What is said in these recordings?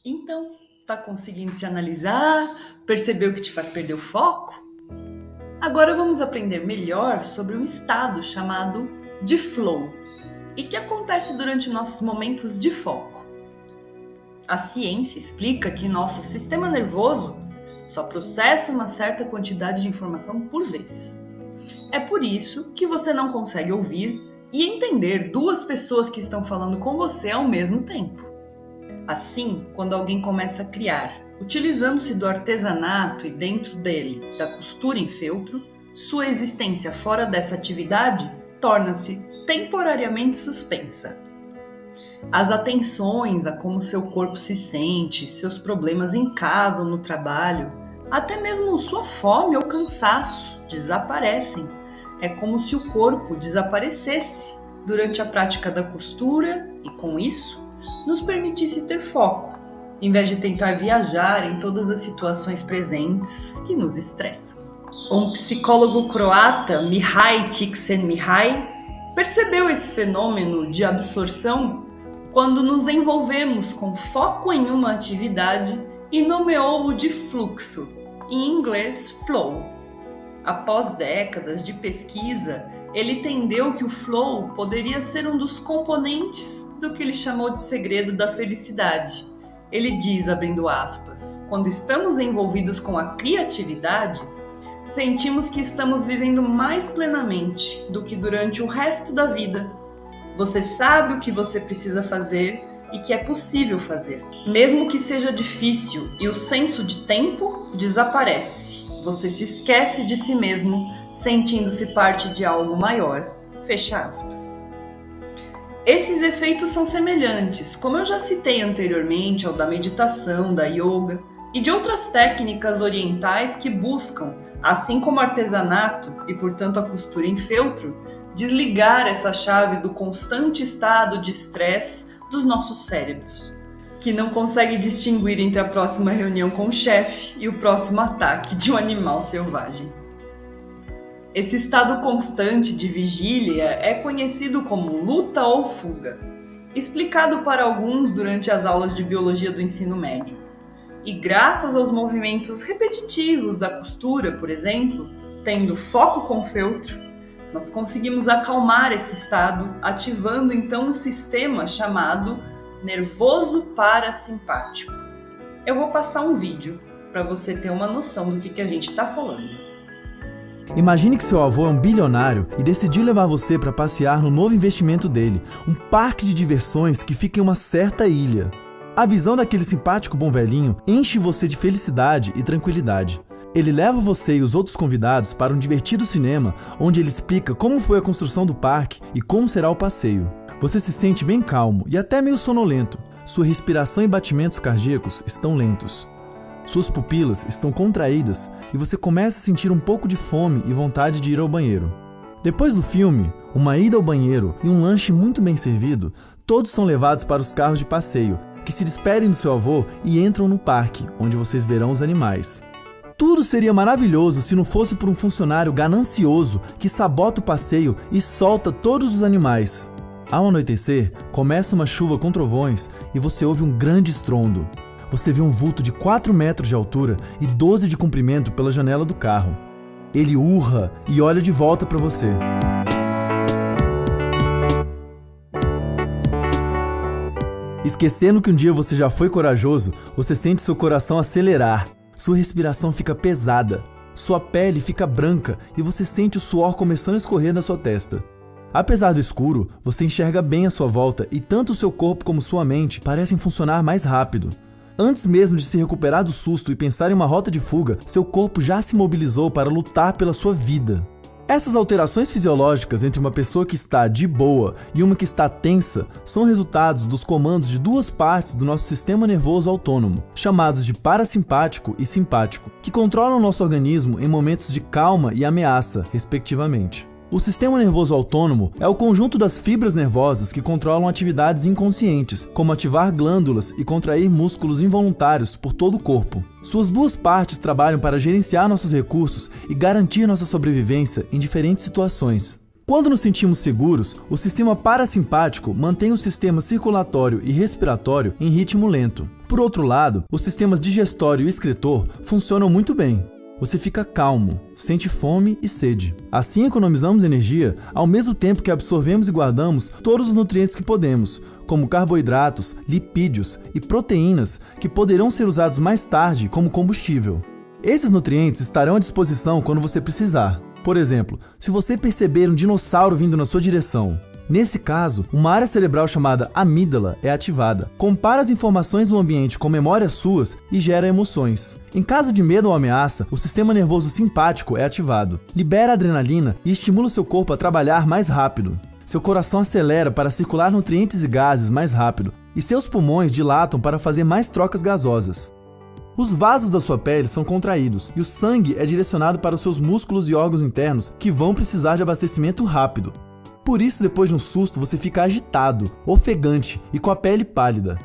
Então, tá conseguindo se analisar? Percebeu o que te faz perder o foco? Agora vamos aprender melhor sobre um estado chamado de flow e que acontece durante nossos momentos de foco. A ciência explica que nosso sistema nervoso só processa uma certa quantidade de informação por vez. É por isso que você não consegue ouvir e entender duas pessoas que estão falando com você ao mesmo tempo. Assim, quando alguém começa a criar, utilizando-se do artesanato e dentro dele da costura em feltro, sua existência fora dessa atividade torna-se temporariamente suspensa. As atenções a como seu corpo se sente, seus problemas em casa ou no trabalho, até mesmo sua fome ou cansaço desaparecem. É como se o corpo desaparecesse durante a prática da costura e, com isso, nos permitisse ter foco, em vez de tentar viajar em todas as situações presentes que nos estressam. Um psicólogo croata, Mihai Csikszentmihalyi, percebeu esse fenômeno de absorção quando nos envolvemos com foco em uma atividade e nomeou-o de fluxo, em inglês flow. Após décadas de pesquisa, ele entendeu que o flow poderia ser um dos componentes do que ele chamou de segredo da felicidade. Ele diz, abrindo aspas, quando estamos envolvidos com a criatividade, sentimos que estamos vivendo mais plenamente do que durante o resto da vida. Você sabe o que você precisa fazer e que é possível fazer, mesmo que seja difícil, e o senso de tempo desaparece. Você se esquece de si mesmo, sentindo-se parte de algo maior. Fecha aspas. Esses efeitos são semelhantes, como eu já citei anteriormente, ao da meditação, da yoga e de outras técnicas orientais que buscam, assim como o artesanato e, portanto, a costura em feltro, desligar essa chave do constante estado de estresse dos nossos cérebros, que não consegue distinguir entre a próxima reunião com o chefe e o próximo ataque de um animal selvagem. Esse estado constante de vigília é conhecido como luta ou fuga, explicado para alguns durante as aulas de biologia do ensino médio. E graças aos movimentos repetitivos da costura, por exemplo, tendo foco com feltro, nós conseguimos acalmar esse estado, ativando então um sistema chamado nervoso parasimpático. Eu vou passar um vídeo para você ter uma noção do que a gente está falando. Imagine que seu avô é um bilionário e decidiu levar você para passear no novo investimento dele, um parque de diversões que fica em uma certa ilha. A visão daquele simpático bom velhinho enche você de felicidade e tranquilidade. Ele leva você e os outros convidados para um divertido cinema, onde ele explica como foi a construção do parque e como será o passeio. Você se sente bem calmo e até meio sonolento. Sua respiração e batimentos cardíacos estão lentos. Suas pupilas estão contraídas e você começa a sentir um pouco de fome e vontade de ir ao banheiro. Depois do filme, uma ida ao banheiro e um lanche muito bem servido, todos são levados para os carros de passeio, que se despedem do seu avô e entram no parque, onde vocês verão os animais. Tudo seria maravilhoso se não fosse por um funcionário ganancioso que sabota o passeio e solta todos os animais. Ao anoitecer, começa uma chuva com trovões e você ouve um grande estrondo. Você vê um vulto de 4 metros de altura e 12 de comprimento pela janela do carro. Ele urra e olha de volta para você. Esquecendo que um dia você já foi corajoso, você sente seu coração acelerar. Sua respiração fica pesada. Sua pele fica branca e você sente o suor começando a escorrer na sua testa. Apesar do escuro, você enxerga bem à sua volta e tanto o seu corpo como sua mente parecem funcionar mais rápido. Antes mesmo de se recuperar do susto e pensar em uma rota de fuga, seu corpo já se mobilizou para lutar pela sua vida. Essas alterações fisiológicas entre uma pessoa que está de boa e uma que está tensa são resultados dos comandos de duas partes do nosso sistema nervoso autônomo, chamados de parasimpático e simpático, que controlam nosso organismo em momentos de calma e ameaça, respectivamente. O sistema nervoso autônomo é o conjunto das fibras nervosas que controlam atividades inconscientes, como ativar glândulas e contrair músculos involuntários por todo o corpo. Suas duas partes trabalham para gerenciar nossos recursos e garantir nossa sobrevivência em diferentes situações. Quando nos sentimos seguros, o sistema parasimpático mantém o sistema circulatório e respiratório em ritmo lento. Por outro lado, os sistemas digestório e excretor funcionam muito bem. Você fica calmo, sente fome e sede. Assim economizamos energia ao mesmo tempo que absorvemos e guardamos todos os nutrientes que podemos, como carboidratos, lipídios e proteínas que poderão ser usados mais tarde como combustível. Esses nutrientes estarão à disposição quando você precisar. Por exemplo, se você perceber um dinossauro vindo na sua direção. Nesse caso, uma área cerebral chamada amígdala é ativada, compara as informações do ambiente com memórias suas e gera emoções. Em caso de medo ou ameaça, o sistema nervoso simpático é ativado, libera adrenalina e estimula seu corpo a trabalhar mais rápido. Seu coração acelera para circular nutrientes e gases mais rápido, e seus pulmões dilatam para fazer mais trocas gasosas. Os vasos da sua pele são contraídos e o sangue é direcionado para os seus músculos e órgãos internos que vão precisar de abastecimento rápido. Por isso, depois de um susto, você fica agitado, ofegante e com a pele pálida.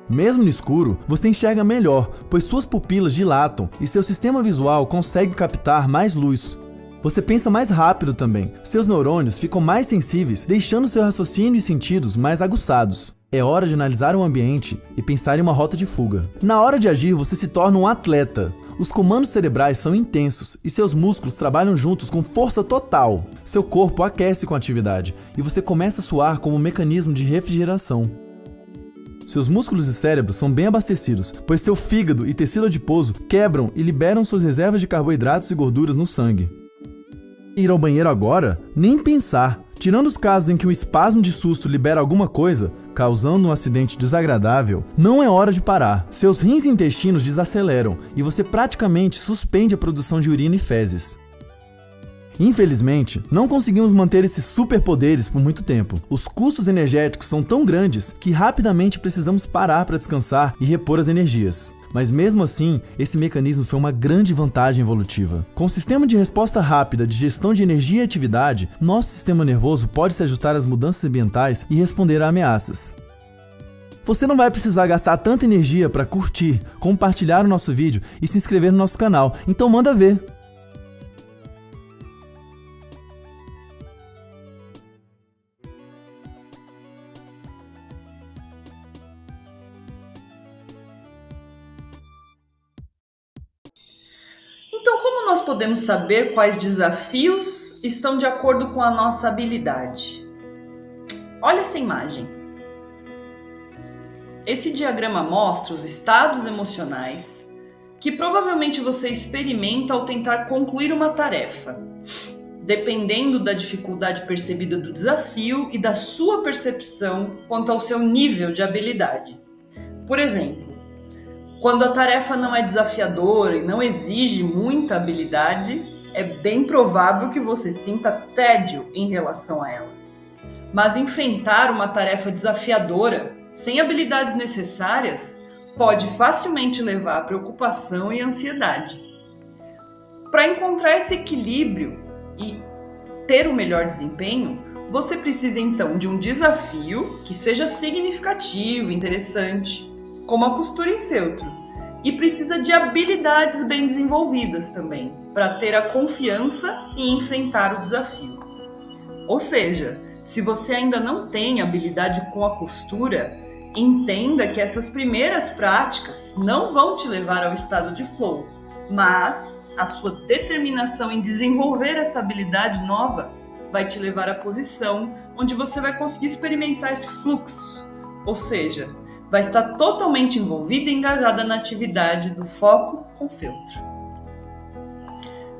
Mesmo no escuro, você enxerga melhor, pois suas pupilas dilatam e seu sistema visual consegue captar mais luz. Você pensa mais rápido também, seus neurônios ficam mais sensíveis, deixando seu raciocínio e sentidos mais aguçados. É hora de analisar o ambiente e pensar em uma rota de fuga. Na hora de agir, você se torna um atleta. Os comandos cerebrais são intensos e seus músculos trabalham juntos com força total. Seu corpo aquece com a atividade e você começa a suar como um mecanismo de refrigeração. Seus músculos e cérebro são bem abastecidos, pois seu fígado e tecido adiposo quebram e liberam suas reservas de carboidratos e gorduras no sangue. Ir ao banheiro agora? Nem pensar. Tirando os casos em que um espasmo de susto libera alguma coisa, causando um acidente desagradável, não é hora de parar. Seus rins e intestinos desaceleram e você praticamente suspende a produção de urina e fezes. Infelizmente, não conseguimos manter esses superpoderes por muito tempo. Os custos energéticos são tão grandes que rapidamente precisamos parar para descansar e repor as energias. Mas mesmo assim, esse mecanismo foi uma grande vantagem evolutiva. Com o sistema de resposta rápida de gestão de energia e atividade, nosso sistema nervoso pode se ajustar às mudanças ambientais e responder a ameaças. Você não vai precisar gastar tanta energia para curtir, compartilhar o nosso vídeo e se inscrever no nosso canal, então manda ver! Então, como nós podemos saber quais desafios estão de acordo com a nossa habilidade? Olha essa imagem. Esse diagrama mostra os estados emocionais que provavelmente você experimenta ao tentar concluir uma tarefa, dependendo da dificuldade percebida do desafio e da sua percepção quanto ao seu nível de habilidade. Por exemplo, quando a tarefa não é desafiadora e não exige muita habilidade, é bem provável que você sinta tédio em relação a ela. Mas enfrentar uma tarefa desafiadora, sem habilidades necessárias, pode facilmente levar a preocupação e ansiedade. Para encontrar esse equilíbrio e ter o melhor desempenho, você precisa então de um desafio que seja significativo, interessante, como a costura em feltro, e precisa de habilidades bem desenvolvidas também, para ter a confiança e enfrentar o desafio. Ou seja, se você ainda não tem habilidade com a costura, entenda que essas primeiras práticas não vão te levar ao estado de flow, mas a sua determinação em desenvolver essa habilidade nova vai te levar à posição onde você vai conseguir experimentar esse fluxo, ou seja, vai estar totalmente envolvida e engajada na atividade do foco com feltro.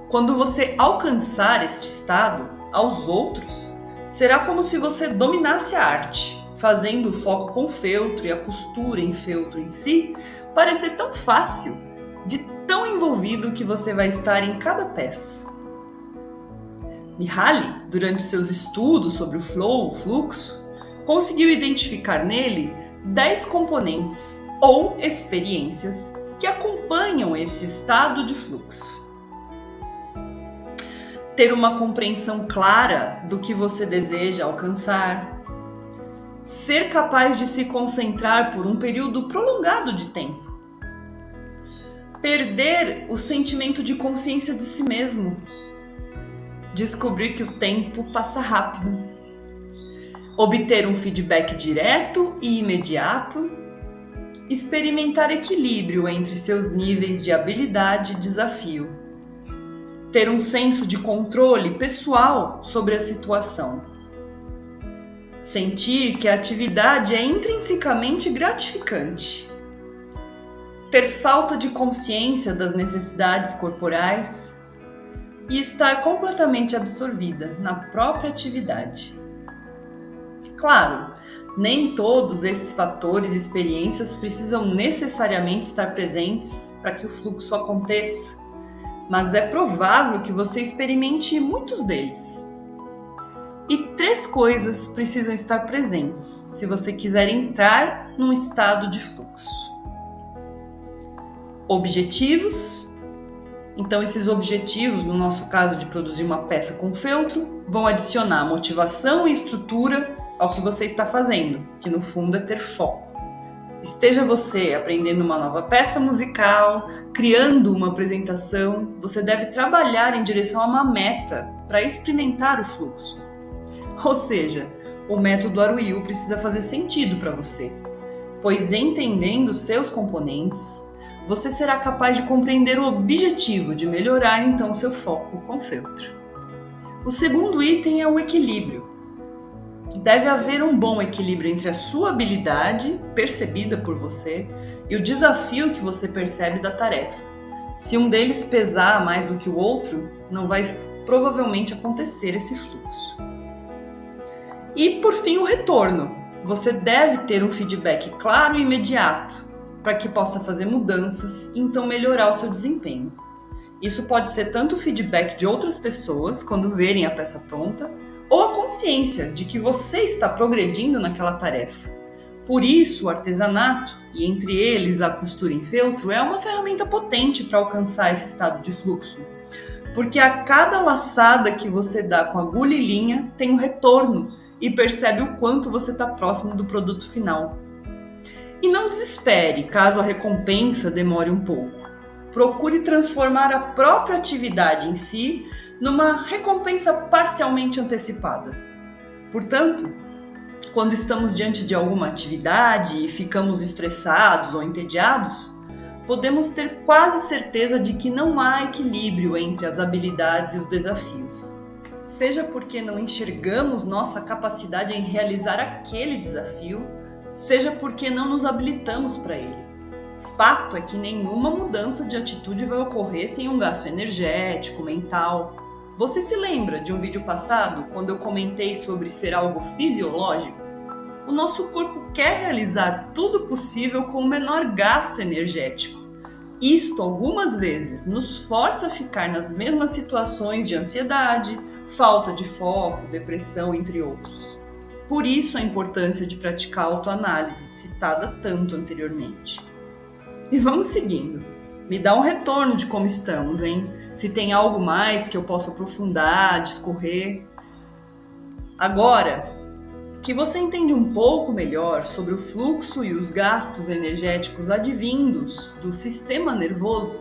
Quando você alcançar este estado, aos outros, será como se você dominasse a arte, fazendo o foco com feltro e a costura em feltro em si parecer tão fácil, de tão envolvido que você vai estar em cada peça. Mihaly, durante seus estudos sobre o flow, o fluxo, conseguiu identificar nele 10 componentes ou experiências que acompanham esse estado de fluxo. Ter uma compreensão clara do que você deseja alcançar. Ser capaz de se concentrar por um período prolongado de tempo. Perder o sentimento de consciência de si mesmo. descobrir que o tempo passa rápido, obter um feedback direto e imediato, experimentar equilíbrio entre seus níveis de habilidade e desafio, ter um senso de controle pessoal sobre a situação, sentir que a atividade é intrinsecamente gratificante, ter falta de consciência das necessidades corporais e estar completamente absorvida na própria atividade. Claro, nem todos esses fatores e experiências precisam necessariamente estar presentes para que o fluxo aconteça, mas é provável que você experimente muitos deles. E 3 coisas precisam estar presentes se você quiser entrar num estado de fluxo. Objetivos. Então, esses objetivos, no nosso caso de produzir uma peça com feltro, vão adicionar motivação e estrutura ao que você está fazendo, que no fundo é ter foco. Esteja você aprendendo uma nova peça musical, criando uma apresentação, você deve trabalhar em direção a uma meta para experimentar o fluxo. Ou seja, o método Aruil precisa fazer sentido para você, pois entendendo seus componentes, você será capaz de compreender o objetivo de melhorar então seu foco com feltro. O segundo item é o equilíbrio. Deve haver um bom equilíbrio entre a sua habilidade, percebida por você, e o desafio que você percebe da tarefa. Se um deles pesar mais do que o outro, não vai provavelmente acontecer esse fluxo. E por fim, o retorno. Você deve ter um feedback claro e imediato, para que possa fazer mudanças e então melhorar o seu desempenho. Isso pode ser tanto o feedback de outras pessoas quando verem a peça pronta, ou a consciência de que você está progredindo naquela tarefa. Por isso, o artesanato, e entre eles a costura em feltro, é uma ferramenta potente para alcançar esse estado de fluxo. Porque a cada laçada que você dá com agulha e linha tem um retorno e percebe o quanto você está próximo do produto final. E não desespere caso a recompensa demore um pouco. Procure transformar a própria atividade em si numa recompensa parcialmente antecipada. Portanto, quando estamos diante de alguma atividade e ficamos estressados ou entediados, podemos ter quase certeza de que não há equilíbrio entre as habilidades e os desafios. Seja porque não enxergamos nossa capacidade em realizar aquele desafio, seja porque não nos habilitamos para ele. Fato é que nenhuma mudança de atitude vai ocorrer sem um gasto energético, mental. Você se lembra de um vídeo passado, quando eu comentei sobre ser algo fisiológico? O nosso corpo quer realizar tudo possível com o menor gasto energético. Isto, algumas vezes, nos força a ficar nas mesmas situações de ansiedade, falta de foco, depressão, entre outros. Por isso a importância de praticar a autoanálise, citada tanto anteriormente. E vamos seguindo. Me dá um retorno de como estamos, hein? Se tem algo mais que eu possa aprofundar, discorrer. Agora, que você entende um pouco melhor sobre o fluxo e os gastos energéticos advindos do sistema nervoso,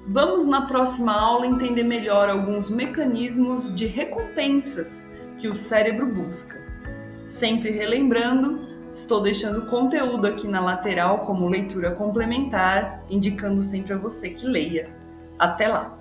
vamos na próxima aula entender melhor alguns mecanismos de recompensas que o cérebro busca. Sempre relembrando, estou deixando conteúdo aqui na lateral como leitura complementar, indicando sempre a você que leia. Até lá!